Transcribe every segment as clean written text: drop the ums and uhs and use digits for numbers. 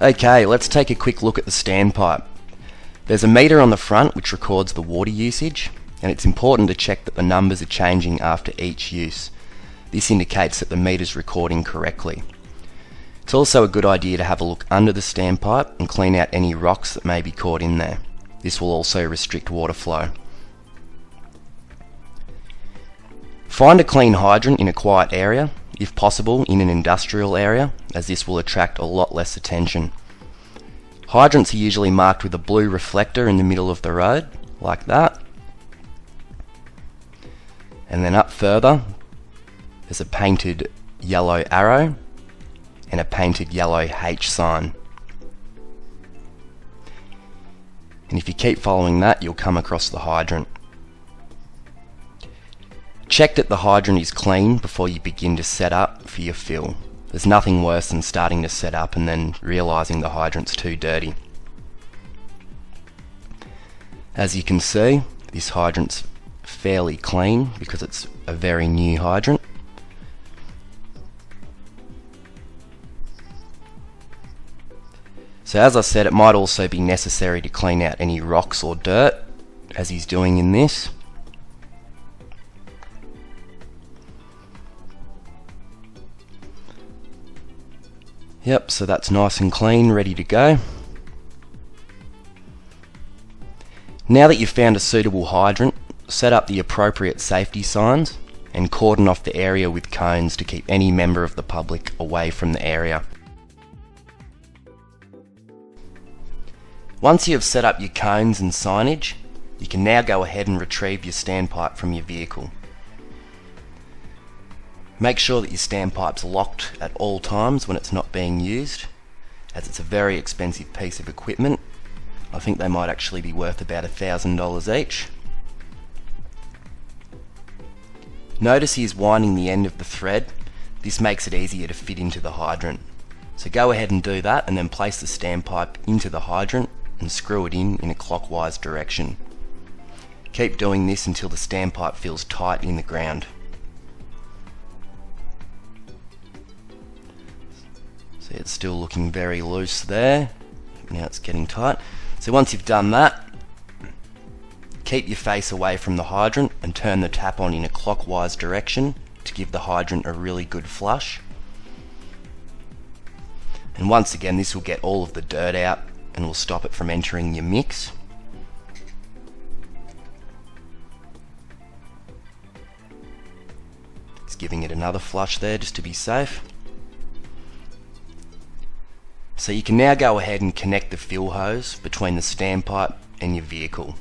Okay, let's take a quick look at the standpipe. There's a meter on the front which records the water usage, and it's important to check that the numbers are changing after each use. This indicates that the meter's recording correctly. It's also a good idea to have a look under the standpipe and clean out any rocks that may be caught in there. This will also restrict water flow. Find a clean hydrant in a quiet area, if possible in an industrial area, as this will attract a lot less attention. Hydrants are usually marked with a blue reflector in the middle of the road, like that. And then up further, there's a painted yellow arrow and a painted yellow H sign. And if you keep following that, you'll come across the hydrant. Check that the hydrant is clean before you begin to set up for your fill. There's nothing worse than starting to set up and then realising the hydrant's too dirty. As you can see, this hydrant's fairly clean because it's a very new hydrant. So as I said, it might also be necessary to clean out any rocks or dirt, as he's doing in this. Yep, so that's nice and clean, ready to go. Now that you've found a suitable hydrant, set up the appropriate safety signs and cordon off the area with cones to keep any member of the public away from the area. Once you have set up your cones and signage, you can now go ahead and retrieve your standpipe from your vehicle. Make sure that your standpipe's locked at all times when it's not being used, as it's a very expensive piece of equipment. I think they might actually be worth about $1,000 each. Notice he is winding the end of the thread. This makes it easier to fit into the hydrant. So go ahead and do that, and then place the standpipe into the hydrant and screw it in a clockwise direction. Keep doing this until the standpipe feels tight in the ground. See, it's still looking very loose there. Now it's getting tight. So once you've done that, keep your face away from the hydrant and turn the tap on in a clockwise direction to give the hydrant a really good flush. And once again, this will get all of the dirt out and will stop it from entering your mix. Just giving it another flush there just to be safe. So you can now go ahead and connect the fill hose between the standpipe and your vehicle.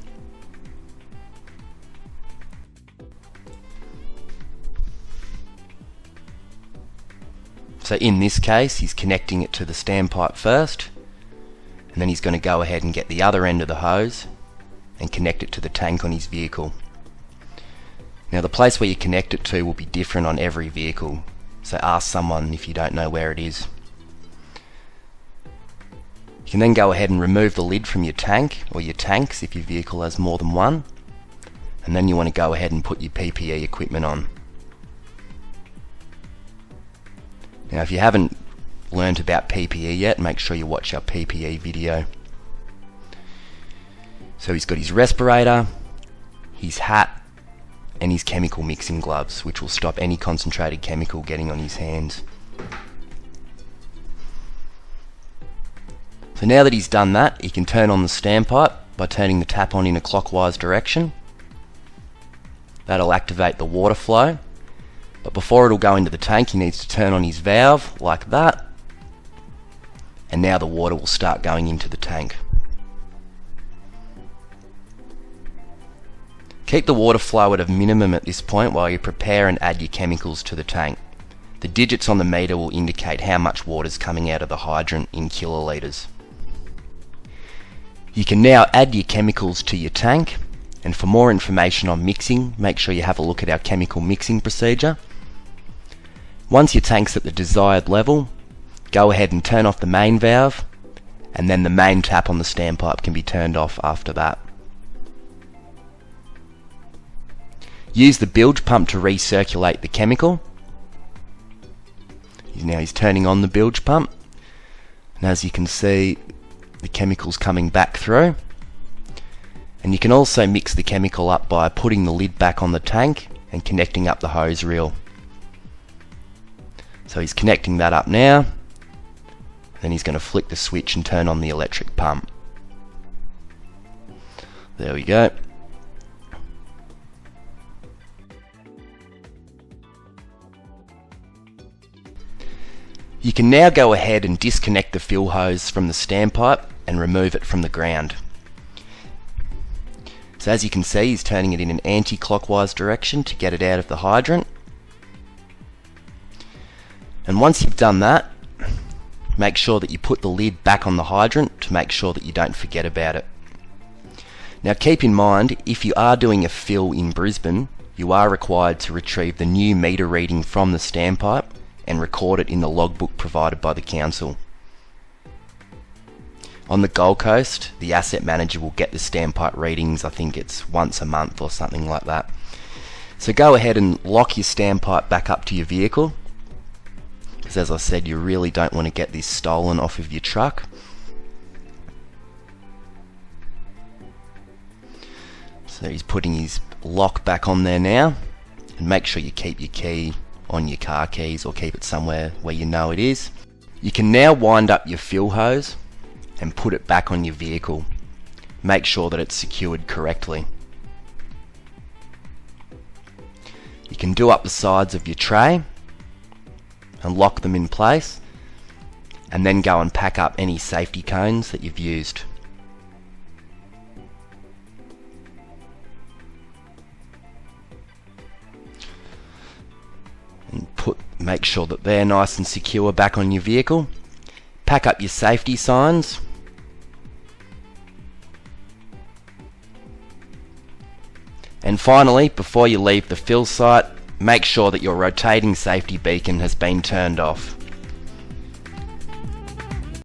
So in this case, he's connecting it to the standpipe first, and then he's going to go ahead and get the other end of the hose and connect it to the tank on his vehicle. Now the place where you connect it to will be different on every vehicle, so ask someone if you don't know where it is. You can then go ahead and remove the lid from your tank or your tanks if your vehicle has more than one, and then you want to go ahead and put your PPE equipment on. Now if you haven't learnt about PPE yet, make sure you watch our PPE video. So he's got his respirator, his hat, and his chemical mixing gloves, which will stop any concentrated chemical getting on his hands. So now that he's done that, he can turn on the standpipe by turning the tap on in a clockwise direction. That'll activate the water flow, but before it'll go into the tank, he needs to turn on his valve like that, and now the water will start going into the tank. Keep the water flow at a minimum at this point while you prepare and add your chemicals to the tank. The digits on the meter will indicate how much water is coming out of the hydrant in kilolitres. You can now add your chemicals to your tank, and for more information on mixing, make sure you have a look at our chemical mixing procedure. Once your tank's at the desired level, go ahead and turn off the main valve, and then the main tap on the standpipe can be turned off after that. Use the bilge pump to recirculate the chemical. Now he's turning on the bilge pump. And as you can see, the chemical's coming back through. And you can also mix the chemical up by putting the lid back on the tank and connecting up the hose reel. So he's connecting that up now. Then he's going to flick the switch and turn on the electric pump. There we go. You can now go ahead and disconnect the fill hose from the standpipe and remove it from the ground. So as you can see, he's turning it in an anti-clockwise direction to get it out of the hydrant. And once you've done that, make sure that you put the lid back on the hydrant to make sure that you don't forget about it. Now keep in mind, if you are doing a fill in Brisbane, you are required to retrieve the new meter reading from the standpipe and record it in the logbook provided by the council. On the Gold Coast, the asset manager will get the standpipe readings, I think it's once a month or something like that. So go ahead and lock your standpipe back up to your vehicle, because as I said, you really don't want to get this stolen off of your truck. So he's putting his lock back on there now, and make sure you keep your key on your car keys or keep it somewhere where you know it is. You can now wind up your fill hose and put it back on your vehicle. Make sure that it's secured correctly. You can do up the sides of your tray and lock them in place, and then go and pack up any safety cones that you've used. And make sure that they're nice and secure back on your vehicle. Pack up your safety signs. And finally, before you leave the fill site, make sure that your rotating safety beacon has been turned off.